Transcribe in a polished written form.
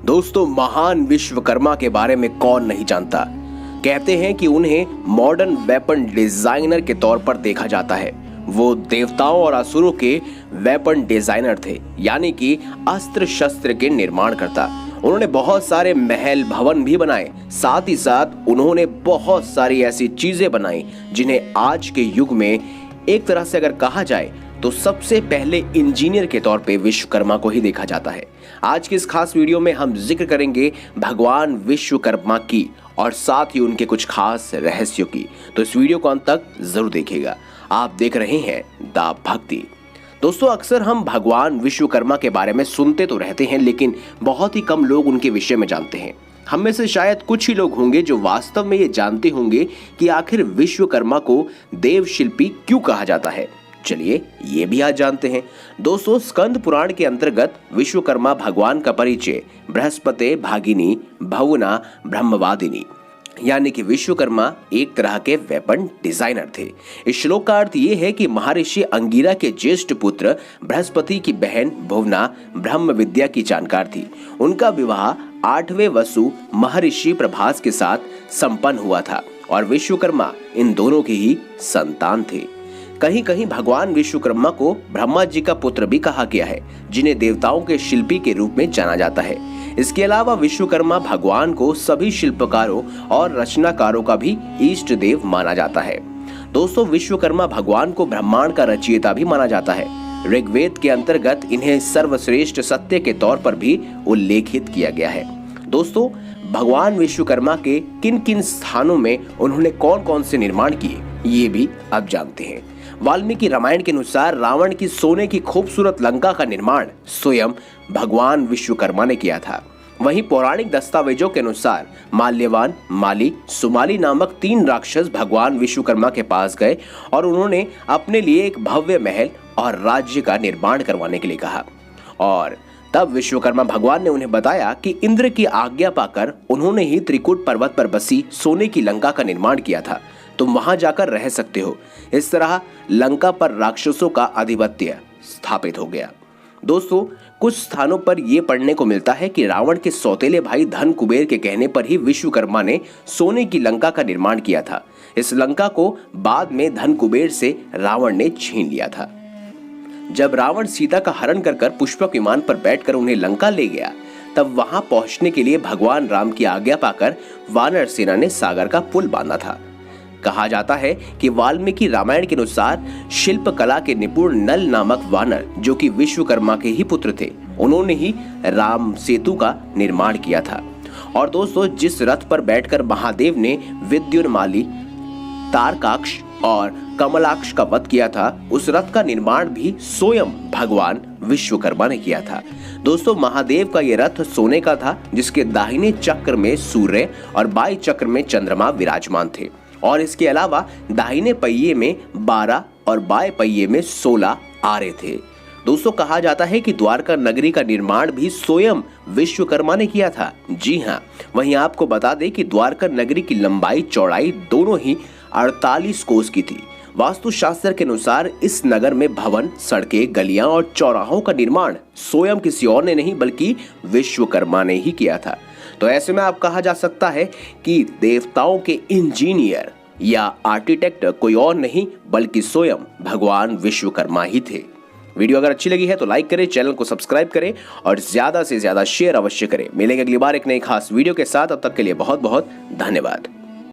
दोस्तों, महान विश्वकर्मा के बारे में कौन नहीं जानता। कहते हैं कि उन्हें मॉडर्न वेपन डिजाइनर के तौर पर देखा जाता है। वो देवताओं और असुरों के वेपन डिजाइनर थे, यानी कि अस्त्र शस्त्र के निर्माण करता। उन्होंने बहुत सारे महल भवन भी बनाए। साथ ही साथ उन्होंने बहुत सारी ऐसी चीजें बनाई जिन्हें आज के युग में एक तरह से अगर कहा जाए तो सबसे पहले इंजीनियर के तौर पे विश्वकर्मा को ही देखा जाता है। आज की इस खास वीडियो में हम जिक्र करेंगे भगवान विश्वकर्मा की और साथ ही उनके कुछ खास रहस्यों की। तो इस वीडियो को अंत तक जरूर देखिएगा। आप देख रहे हैं द भक्ति। दोस्तों, अक्सर हम भगवान विश्वकर्मा के बारे में सुनते तो रहते हैं, लेकिन बहुत ही कम लोग उनके विषय में जानते हैं। हम में से शायद कुछ ही लोग होंगे जो वास्तव में ये जानते होंगे कि आखिर विश्वकर्मा को देव शिल्पी क्यों कहा जाता है। चलिए ये भी आज जानते हैं। दोस्तों, स्कंद पुराण के अंतर्गत विश्वकर्मा भगवान का परिचय बृहस्पति भागिनी भवना ब्रह्मवादिनी, यानी कि विश्वकर्मा एक तरह के वेपन डिजाइनर थे। इस श्लोक का अर्थ ये है कि महर्षि अंगिरा के ज्येष्ठ पुत्र बृहस्पति की बहन भुवना ब्रह्म विद्या की जानकार थी। उनका विवाह 8वें वसु महर्षि प्रभास के साथ संपन्न हुआ था और विश्वकर्मा इन दोनों के ही संतान थे। कहीं कहीं भगवान विश्वकर्मा को ब्रह्मा जी का पुत्र भी कहा गया है, जिन्हें देवताओं के शिल्पी के रूप में जाना जाता है। इसके अलावा विश्वकर्मा भगवान को सभी शिल्पकारों और रचनाकारों का भी इष्ट देव माना जाता है। दोस्तों, विश्वकर्मा भगवान को ब्रह्मांड का रचयिता भी माना जाता है। ऋग्वेद के अंतर्गत इन्हें सर्वश्रेष्ठ सत्य के तौर पर भी उल्लेखित किया गया है। दोस्तों, भगवान विश्वकर्मा के किन किन स्थानों में उन्होंने कौन कौन से निर्माण किए, ये भी अब जानते हैं। वाल्मीकि रामायण के अनुसार रावण की सोने की खूबसूरत लंका का निर्माण स्वयं भगवान विश्वकर्मा ने किया था। वहीं पौराणिक दस्तावेजों के अनुसार माल्यवान, माली, सुमाली नामक 3 राक्षस भगवान विश्वकर्मा के पास गए और उन्होंने अपने लिए एक भव्य महल और राज्य का निर्माण करवाने के लिए कहा। और तब विश्वकर्मा भगवान ने उन्हें बताया कि इंद्र की आज्ञा पाकर उन्होंने ही त्रिकुट पर्वत पर बसी सोने की लंका का निर्माण किया था। तुम वहां जाकर रह सकते हो। इस तरह लंका पर राक्षसों का आधिपत्य स्थापित हो गया। दोस्तों, कुछ स्थानों पर यह पढ़ने को मिलता है कि रावण के सौतेले भाई धन कुबेर के कहने पर ही विश्वकर्मा ने सोने की लंका का निर्माण किया था। इस लंका को बाद में धन कुबेर से रावण ने छीन लिया था। जब रावण सीता का हरण कर पुष्पक विमान पर बैठकर उन्हें लंका ले गया, तब वहां पहुंचने के लिए भगवान राम की आज्ञा पाकर वानर सेना ने सागर का पुल बांधा था। कहा जाता है कि वाल्मीकि रामायण के अनुसार शिल्प कला के निपुण नल नामक वानर, जो कि विश्वकर्मा के ही पुत्र थे, उन्होंने ही राम सेतु का निर्माण किया था। और दोस्तों, जिस रथ पर बैठकर महादेव ने विद्युन्माली, तारकाक्ष और कमलाक्ष का वध किया था, उस रथ का निर्माण भी स्वयं भगवान विश्वकर्मा ने किया था। दोस्तों, महादेव का यह रथ सोने का था, जिसके दाहिने चक्र में सूर्य और बाएं चक्र में चंद्रमा विराजमान थे। और इसके अलावा दाहिने पहिए में 12 और बाएं पहिए में 16 आरे थे। दोस्तों, कहा जाता है कि द्वारका नगरी का निर्माण भी स्वयं विश्वकर्मा ने किया था। जी हाँ, वहीं आपको बता दें कि द्वारका नगरी की लंबाई चौड़ाई दोनों ही 48 कोस की थी। वास्तुशास्त्र के अनुसार इस नगर में भवन, सड़कें, गलियां और चौराहों का निर्माण स्वयं किसी और ने नहीं बल्कि विश्वकर्मा ने ही किया था। तो ऐसे में आप कहा जा सकता है कि देवताओं के इंजीनियर या आर्किटेक्ट कोई और नहीं बल्कि स्वयं भगवान विश्वकर्मा ही थे। वीडियो अगर अच्छी लगी है तो लाइक करें, चैनल को सब्सक्राइब करें और ज्यादा से ज्यादा शेयर अवश्य करें। मिलेंगे अगली बार एक नई खास वीडियो के साथ। अब तक के लिए बहुत बहुत धन्यवाद।